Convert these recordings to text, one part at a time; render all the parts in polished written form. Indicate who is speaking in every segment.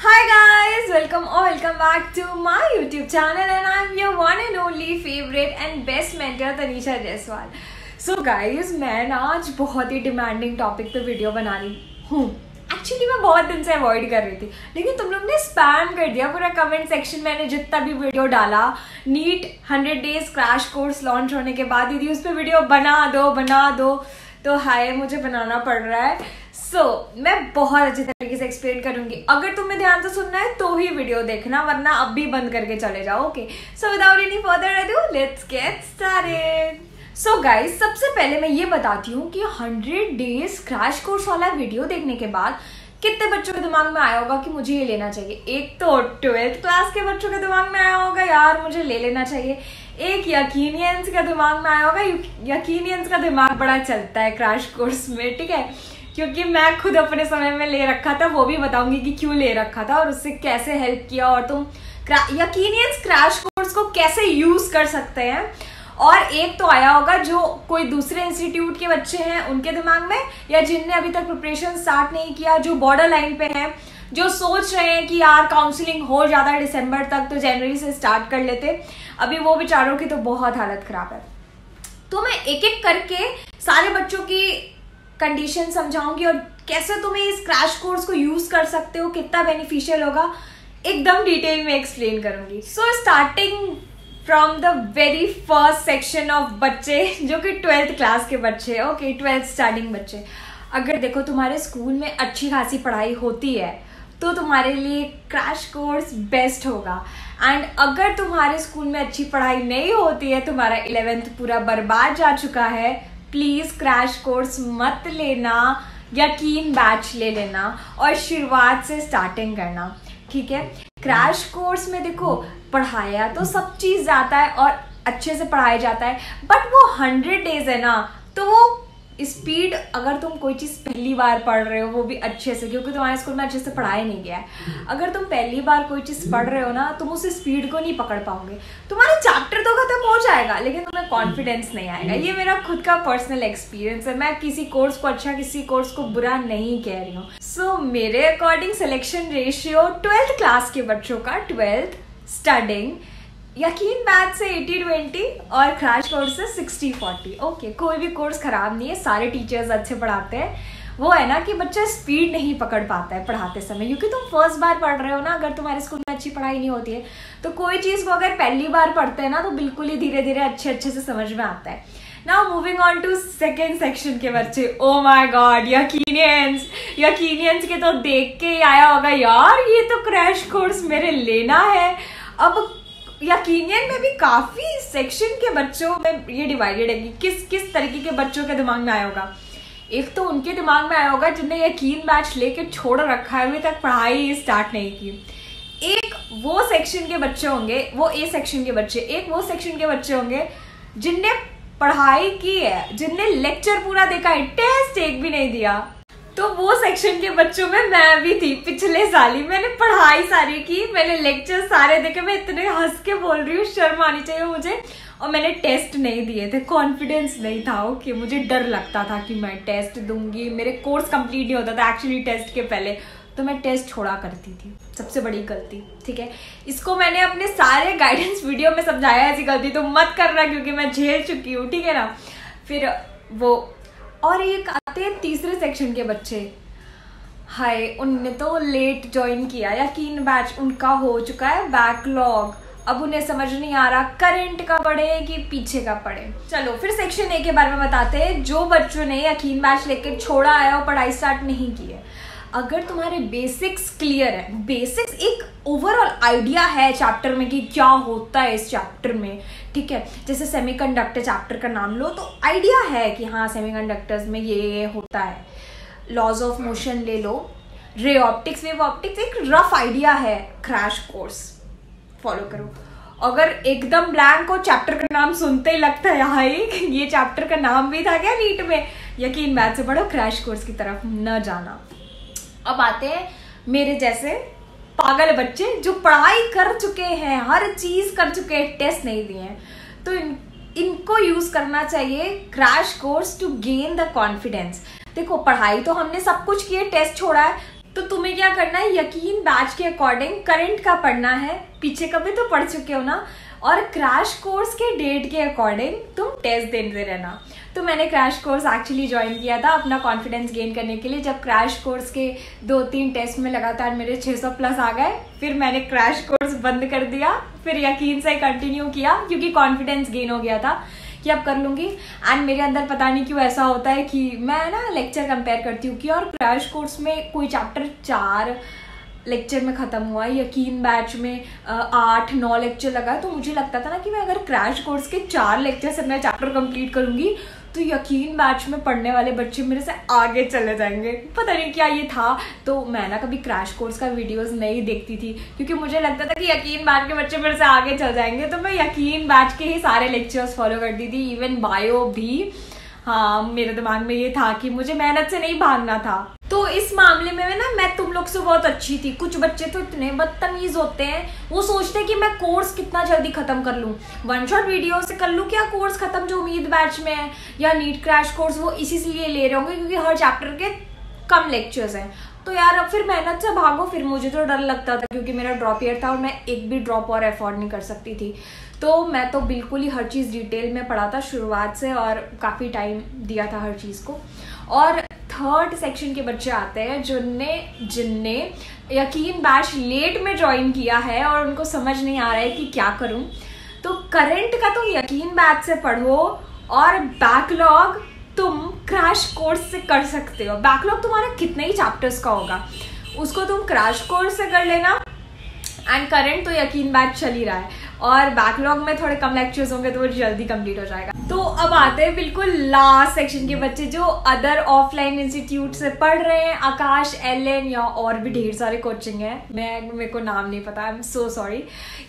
Speaker 1: Hi guys, welcome back to my YouTube channel and I'm your one and only favorite and best mentor Tanisha Jaiswal. So guys, मैं ना आज बहुत ही demanding topic पे video बना रही हूँ। एक्चुअली मैं बहुत दिन से अवॉइड कर रही थी, लेकिन तुम लोग ने स्पैम कर दिया पूरा कमेंट सेक्शन। मैंने जितना भी वीडियो डाला, NEET 100 days crash course launch होने के बाद दीदी उस पर वीडियो बना दो, तो हाय मुझे बनाना पड़ रहा है। मैं बहुत अच्छी तरीके से एक्सप्लेन करूंगी। अगर तुम्हें ध्यान से सुनना है तो ही वीडियो देखना, वरना अब भी बंद करके चले जाओ। Okay, so without any further ado let's get started. So guys, सबसे पहले मैं ये बताती हूँ कि 100 डेज क्रैश कोर्स वाला वीडियो देखने के बाद कितने बच्चों के दिमाग में आया होगा कि मुझे ये लेना चाहिए। एक तो 12th क्लास के बच्चों के दिमाग में आया होगा यार मुझे ले लेना चाहिए। एक यकीनियंस का दिमाग में आया होगा, यकीनियंस का दिमाग बड़ा चलता है क्रैश कोर्स में, ठीक है, क्योंकि मैं खुद अपने समय में ले रखा था। वो भी बताऊंगी कि क्यों ले रखा था और उससे कैसे हेल्प किया, और तुम यकीनियंस क्रैश कोर्स को कैसे यूज कर सकते हैं। और एक तो आया होगा जो कोई दूसरे इंस्टीट्यूट के बच्चे हैं उनके दिमाग में, या जिनने अभी तक प्रिपरेशन स्टार्ट नहीं किया, जो बॉर्डर लाइन पे हैं, जो सोच रहे हैं कि यार काउंसलिंग हो जाता है दिसंबर तक तो जनवरी से स्टार्ट कर लेते। अभी वो बेचारों की तो बहुत हालत खराब है। तो मैं एक एक करके सारे बच्चों की कंडीशन समझाऊंगी और कैसे तुम्हें इस क्रैश कोर्स को यूज कर सकते हो, कितना बेनिफिशियल होगा, एकदम डिटेल में एक्सप्लेन करूंगी। So starting from the very first section of बच्चे जो कि 12th क्लास के बच्चे, ओके 12th स्टार्टिंग बच्चे। अगर देखो तुम्हारे स्कूल में अच्छी खासी पढ़ाई होती है तो तुम्हारे लिए क्रैश कोर्स बेस्ट होगा। एंड अगर तुम्हारे स्कूल में अच्छी पढ़ाई नहीं होती है, तुम्हारा 11th पूरा बर्बाद जा चुका है, प्लीज क्रैश कोर्स मत लेना, यकीन बैच ले लेना और शुरुआत से स्टार्टिंग करना, ठीक है। क्रैश कोर्स में देखो पढ़ाया तो सब चीज जाता है और अच्छे से पढ़ाया जाता है, बट वो 100 डेज है ना, तो वो स्पीड, अगर तुम कोई चीज पहली बार पढ़ रहे हो वो भी अच्छे से, क्योंकि तुम्हारे स्कूल में अच्छे से पढ़ाया नहीं गया है, अगर तुम पहली बार कोई चीज पढ़ रहे हो ना, तुम उस स्पीड को नहीं पकड़ पाओगे। तुम्हारा चैप्टर तो खत्म हो जाएगा लेकिन तुम्हें कॉन्फिडेंस नहीं आएगा। ये मेरा खुद का पर्सनल एक्सपीरियंस है। मैं किसी कोर्स को अच्छा, किसी कोर्स को बुरा नहीं कह रही हूँ। सो मेरे according selection ratio 12th class के बच्चों का 12th स्टडिंग यकीन बैच से 80-20 और क्रैश कोर्स से 60-40। ओके, कोई भी कोर्स खराब नहीं है, सारे टीचर्स अच्छे पढ़ाते हैं। वो है ना कि बच्चा स्पीड नहीं पकड़ पाता है पढ़ाते समय, क्योंकि तुम फर्स्ट बार पढ़ रहे हो ना। अगर तुम्हारे स्कूल में अच्छी पढ़ाई नहीं होती है तो कोई चीज़ को अगर पहली बार पढ़ते हैं ना तो बिल्कुल ही धीरे धीरे अच्छे से समझ में आता है। Now moving on to second section के बच्चे। ओ माय गॉड, यकीनियंस के तो देख के ही आया होगा यार ये तो क्रैश कोर्स मेरे लेना है। अब यकीनियन में भी काफी सेक्शन के बच्चों में ये डिवाइडेड है कि किस तरीके के बच्चों के दिमाग में आया होगा। एक तो उनके दिमाग में आया होगा जिनने यकीन बैच लेके छोड़ रखा है, अभी तक पढ़ाई स्टार्ट नहीं की। एक वो सेक्शन के बच्चे होंगे, वो ए सेक्शन के बच्चे, एक वो सेक्शन के बच्चे होंगे जिनने पढ़ाई की है, जिनने लेक्चर पूरा देखा है, टेस्ट एक भी नहीं दिया। तो वो सेक्शन के बच्चों में मैं भी थी। पिछले साल ही मैंने पढ़ाई सारी की, मैंने लेक्चर सारे देखे। मैं इतने हंस के बोल रही हूँ, शर्म आनी चाहिए मुझे। और मैंने टेस्ट नहीं दिए थे, कॉन्फिडेंस नहीं था। ओके, मुझे डर लगता था कि मैं टेस्ट दूंगी, मेरे कोर्स कंप्लीट नहीं होता था एक्चुअली टेस्ट के पहले, तो मैं टेस्ट छोड़ा करती थी। सबसे बड़ी गलती, ठीक है। इसको मैंने अपने सारे गाइडेंस वीडियो में समझाया, ऐसी गलती तो मत करना क्योंकि मैं झेल चुकी हूँ, ठीक है ना। फिर वो और एक आते हैं तीसरे सेक्शन के बच्चे। हाय, उनने तो लेट ज्वाइन किया, यकीन बैच उनका हो चुका है बैकलॉग। अब उन्हें समझ नहीं आ रहा करंट का पढ़े कि पीछे का पढ़े। चलो फिर सेक्शन ए के बारे में बताते हैं, जो बच्चों ने यकीन बैच लेके छोड़ा है और पढ़ाई स्टार्ट नहीं की है। अगर तुम्हारे बेसिक्स क्लियर है, बेसिक्स एक ओवरऑल आइडिया है चैप्टर में कि क्या होता है इस चैप्टर में, ठीक है। जैसे सेमीकंडक्टर चैप्टर का नाम लो तो आइडिया है कि हाँ सेमीकंडक्टर्स में ये होता है। लॉज ऑफ मोशन ले लो, रे ऑप्टिक्स, वेव ऑप्टिक्स, एक रफ आइडिया है। क्रैश कोर्स फॉलो करो। अगर एकदम ब्लैंक हो, चैप्टर का नाम सुनते ही लगता है हाय ये चैप्टर का नाम भी था क्या नीट में, यकीन बैच से पढ़ो, क्रैश कोर्स की तरफ न जाना। अब आते हैं मेरे जैसे पागल बच्चे जो पढ़ाई कर चुके हैं, हर चीज कर चुके हैं, टेस्ट नहीं दिए हैं, तो इनको यूज करना चाहिए crash course to gain the confidence. देखो पढ़ाई तो हमने सब कुछ किए, टेस्ट छोड़ा है, तो तुम्हें क्या करना है, यकीन बैच के अकॉर्डिंग करंट का पढ़ना है, पीछे का भी तो पढ़ चुके हो ना, और क्रैश कोर्स के डेट के अकॉर्डिंग तुम टेस्ट देते रहना। तो मैंने क्रैश कोर्स एक्चुअली ज्वाइन किया था अपना कॉन्फिडेंस गेन करने के लिए। जब क्रैश कोर्स के 2-3 टेस्ट में लगातार मेरे 600 प्लस आ गए, फिर मैंने क्रैश कोर्स बंद कर दिया, फिर यकीन से कंटिन्यू किया क्योंकि कॉन्फिडेंस गेन हो गया था कि अब कर लूँगी। एंड मेरे अंदर पता नहीं क्यों ऐसा होता है कि मैं ना लेक्चर कंपेयर करती हूँ कि और क्रैश कोर्स में कोई चैप्टर 4 लेक्चर में ख़त्म हुआ, यकीन बैच में 8-9 लेक्चर लगा। तो मुझे लगता था ना कि मैं अगर क्रैश कोर्स के 4 लेक्चर से अपना चैप्टर कंप्लीट करूँगी तो यकीन बैच में पढ़ने वाले बच्चे मेरे से आगे चले जाएंगे। पता नहीं क्या ये था। तो मैं ना कभी क्रैश कोर्स का वीडियोस नहीं देखती थी क्योंकि मुझे लगता था कि यकीन बैच के बच्चे मेरे से आगे चल जाएंगे। तो मैं यकीन बैच के ही सारे लेक्चर्स फॉलो करती थी, इवन बायो भी। हाँ, मेरे दिमाग में ये था कि मुझे मेहनत से नहीं भागना था। तो इस मामले में ना मैं तुम लोग से बहुत अच्छी थी। कुछ बच्चे तो इतने बदतमीज होते हैं, वो सोचते हैं कि मैं कोर्स कितना जल्दी खत्म कर लूँ, 1 शॉट वीडियो से कर लूँ क्या कोर्स खत्म। जो उम्मीद बैच में है या नीट क्रैश कोर्स, वो इसीलिए ले रहे होंगे क्योंकि हर चैप्टर के कम लेक्चर्स हैं। तो यार अब फिर मेहनत से भागो। फिर मुझे तो डर लगता था क्योंकि मेरा ड्रॉप ईयर था और मैं एक भी ड्रॉप और अफोर्ड नहीं कर सकती थी। तो मैं तो बिल्कुल ही हर चीज़ डिटेल में पढ़ा था शुरुआत से और काफ़ी टाइम दिया था हर चीज़ को। और 3rd सेक्शन के बच्चे आते हैं जिनने यकीन बैच लेट में ज्वाइन किया है और उनको समझ नहीं आ रहा है कि क्या करूं। तो करंट का तुम यकीन बैच से पढ़ो और बैकलॉग तुम क्रैश कोर्स से कर सकते हो। बैकलॉग तुम्हारा कितने ही चैप्टर्स का होगा, उसको तुम क्रैश कोर्स से कर लेना। एंड करंट तो यकीन बैच चल ही रहा है और बैकलॉग में थोड़े कम लेक्चर्स होंगे तो वो जल्दी कंप्लीट हो जाएगा। तो अब आते हैं बिल्कुल लास्ट सेक्शन के बच्चे जो अदर ऑफलाइन इंस्टीट्यूट से पढ़ रहे हैं। आकाश, एलन या और भी ढेर सारे कोचिंग है, मेरे को नाम नहीं पता, आई एम सो सॉरी।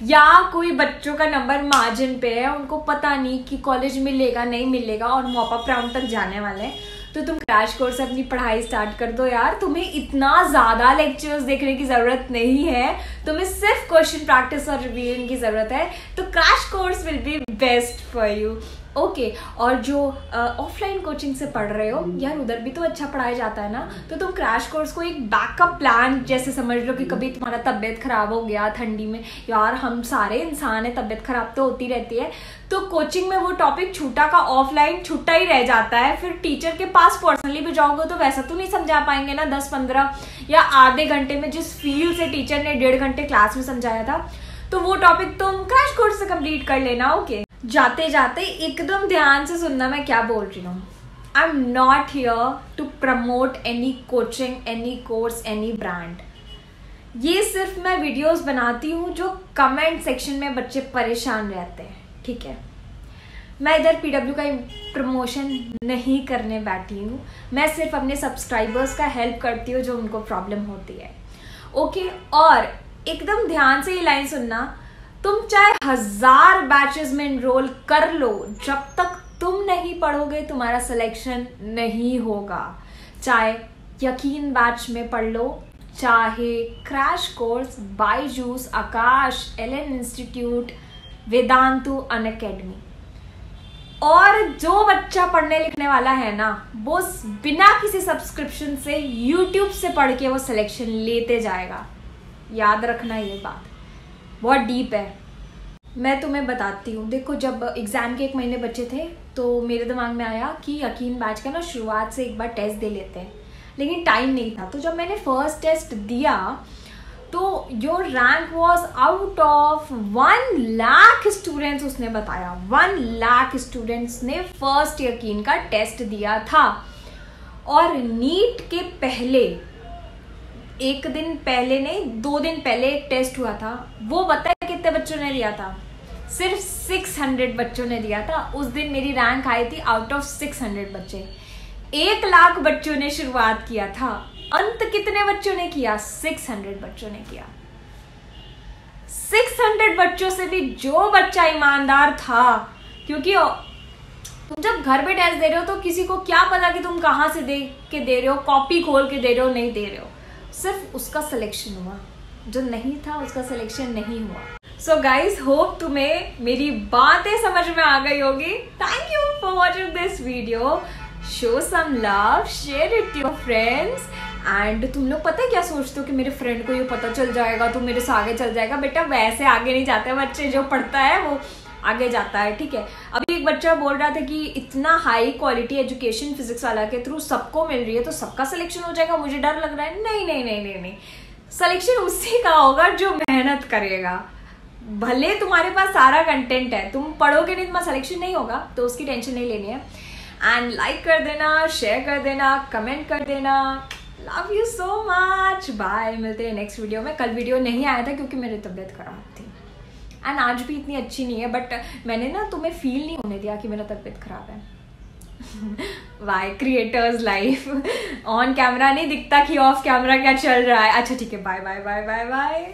Speaker 1: या कोई बच्चों का नंबर मार्जिन पे है, उनको पता नहीं कि कॉलेज मिलेगा नहीं मिलेगा और मॉपअप राउंड तक जाने वाले हैं, तो तुम क्रैश कोर्स से अपनी पढ़ाई स्टार्ट कर दो यार। तुम्हें इतना ज़्यादा लेक्चर्स देखने की ज़रूरत नहीं है, तुम्हें सिर्फ क्वेश्चन प्रैक्टिस और रिवीजन की ज़रूरत है। तो crash course will be best for you. Okay, और जो ऑफलाइन कोचिंग से पढ़ रहे हो यार, उधर भी तो अच्छा पढ़ाया जाता है ना। तो तुम क्रैश कोर्स को एक बैकअप प्लान जैसे समझ लो कि कभी तुम्हारा तबीयत खराब हो गया ठंडी में, यार हम सारे इंसान हैं, तबीयत खराब तो होती रहती है, तो कोचिंग में वो टॉपिक छूटा का ऑफलाइन छूटा ही रह जाता है। फिर टीचर के पास पर्सनली भी जाओगे तो वैसा तो नहीं समझा पाएंगे ना 10-15 या आधे घंटे में, जिस फील से टीचर ने 1.5 घंटे क्लास में समझाया था। तो वो टॉपिक तुम क्रैश कोर्स से कंप्लीट कर लेना। ओके, जाते जाते एकदम ध्यान से सुनना मैं क्या बोल रही हूँ। I am not here to promote any coaching, any course, any brand. ये सिर्फ मैं वीडियोस बनाती हूँ जो कमेंट सेक्शन में बच्चे परेशान रहते हैं, ठीक है। मैं इधर पीडब्ल्यू का प्रमोशन नहीं करने बैठी हूँ, मैं सिर्फ अपने सब्सक्राइबर्स का हेल्प करती हूँ जो उनको प्रॉब्लम होती है। ओके, और एकदम ध्यान से ये लाइन सुनना, तुम चाहे 1000 बैचेस में एनरोल कर लो, जब तक तुम नहीं पढ़ोगे तुम्हारा सिलेक्शन नहीं होगा। चाहे यकीन बैच में पढ़ लो, चाहे क्रैश कोर्स, बायजूस, आकाश, एलन इंस्टीट्यूट, वेदांतु, अनअकैडमी। और जो बच्चा पढ़ने लिखने वाला है ना, वो बिना किसी सब्सक्रिप्शन से यूट्यूब से पढ़ के वो सिलेक्शन लेते जाएगा। याद रखना ये बात बहुत डीप है। मैं तुम्हें बताती हूँ। देखो, जब एग्ज़ाम के 1 महीने बचे थे तो मेरे दिमाग में आया कि यकीन बैच का ना शुरुआत से एक बार टेस्ट दे लेते हैं, लेकिन टाइम नहीं था। तो जब मैंने फर्स्ट टेस्ट दिया तो your rank was out of 1 lakh students, उसने बताया 1 लाख स्टूडेंट्स ने फर्स्ट यकीन का टेस्ट दिया था। और नीट के पहले 1 दिन पहले नहीं, 2 दिन पहले एक टेस्ट हुआ था, वो बताया कितने बच्चों ने दिया था? सिर्फ 600 बच्चों ने दिया था। उस दिन मेरी रैंक आई थी आउट ऑफ 600 बच्चे। 1 लाख बच्चों ने शुरुआत किया था, अंत कितने बच्चों ने किया? 600 बच्चों ने किया। 600 बच्चों से भी जो बच्चा ईमानदार था, क्योंकि तुम जब घर पे टेस्ट दे रहे हो तो किसी को क्या पता कि तुम कहाँ से दे के दे रहे हो, कॉपी खोल के दे रहे हो, नहीं दे रहे हो, सिर्फ उसका सिलेक्शन हुआ। जो नहीं था उसका सिलेक्शन नहीं हुआ। सो गाइज, होप तुम्हें मेरी बातें समझ में आ गई होगी। Thank you for watching this video. Show some love, share it to your friends and तुम लोग पता है क्या सोचते हो कि मेरे फ्रेंड को ये पता चल जाएगा तो मेरे से आगे चल जाएगा। बेटा वैसे आगे नहीं जाते बच्चे, जो पढ़ता है वो आगे जाता है, ठीक है। अभी एक बच्चा बोल रहा था कि इतना हाई क्वालिटी एजुकेशन फिजिक्स वाला के थ्रू सबको मिल रही है तो सबका सिलेक्शन हो जाएगा, मुझे डर लग रहा है। नहीं नहीं नहीं नहीं नहीं, सिलेक्शन उसी का होगा जो मेहनत करेगा। भले तुम्हारे पास सारा कंटेंट है, तुम पढ़ोगे नहीं, तुम्हारा सिलेक्शन नहीं होगा, तो उसकी टेंशन नहीं लेनी है। एंड लाइक कर देना, शेयर कर देना, कमेंट कर देना। Love you so much, bye. मिलते हैं नेक्स्ट वीडियो में। कल वीडियो नहीं आया था क्योंकि मेरी तबीयत खराब थी, एंड आज भी इतनी अच्छी नहीं है, बट मैंने ना तुम्हें फील नहीं होने दिया कि मेरा तबीयत खराब है। Why creators life, on camera नहीं दिखता कि ऑफ कैमरा क्या चल रहा है। अच्छा ठीक है, bye bye bye bye bye.